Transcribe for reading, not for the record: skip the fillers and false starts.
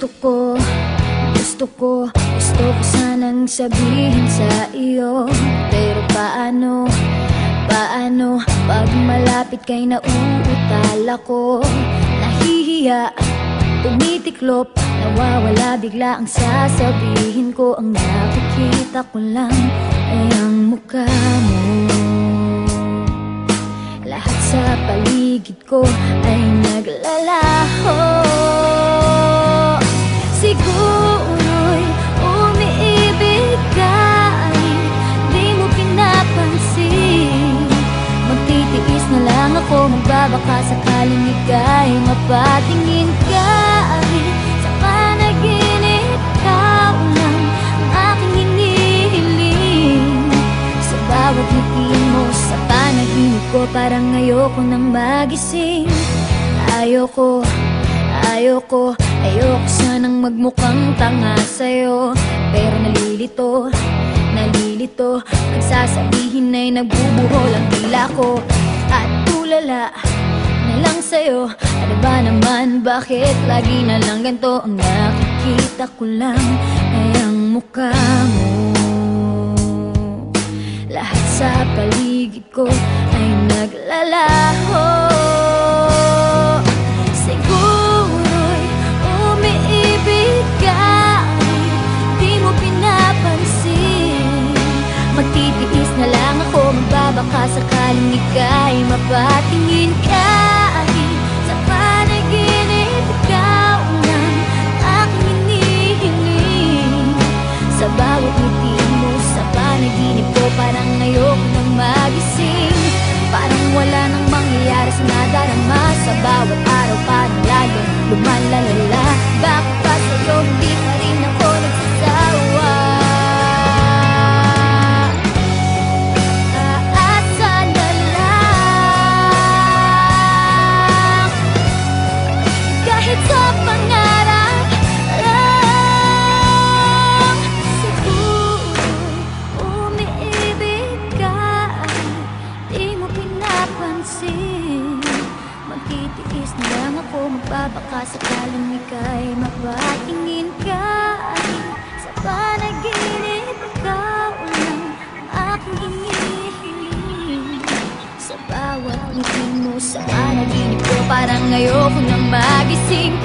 Gusto ko sanang sabihin sa iyo, pero paano pag malapit kay nauutal ako? Nahihiya, tumitiklop, nawawala bigla ang sasabihin ko. Ang nakikita ko lang ay ang mukha mo. Lahat sa paligid ko ay naglalaho. Siguro'y umiibig ka, ay di mo pinapansin. Magtitiis na lang ako, magbabaka sakaling ika'y mapatingin ka. Ay sa panaginip, ikaw lang ang aking hinihiling. Sa bawat ngiti mo sa panaginip ko, parang ayoko nang magising. Ayoko sanang magmukhang tanga sa'yo, pero nalilito nagsasabihin ay nagbubuhol ang dila ko. At tulala na lang sa'yo, ano ba naman, bakit lagi na lang ganito? Ang nakikita ko lang ay ang mukha mo. Lahat sa paligid ko ay naglalaho. Siguro'y umiibig ka, ay di mo pinapansin. Magtitiis na lang ako, magbabaka sakaling ika'y mapatingin ka. Ay sa panaginip, ikaw lang aking hinihiling. Sa bawat ngiti mo sa panaginip ko, parang ayoko nang magising. Parang wala nang mangyayari sa nadarama. Sa bawat araw parang lalo lumalalala. Bakit pa sa'yo hindi pa rin ako nagsasawa? Aasa na lang, kahit sa pangarap lang. Siguro'y umiibig ka, di mo pinapansin. Magtitiis na lang ako, magbabaka sakaling ika'y mapatingin ka. Ay sa panaginip, ikaw lang ang aking hinihiling. Sa bawat ngiti mo sa panaginip ko, parang ayoko nang magising.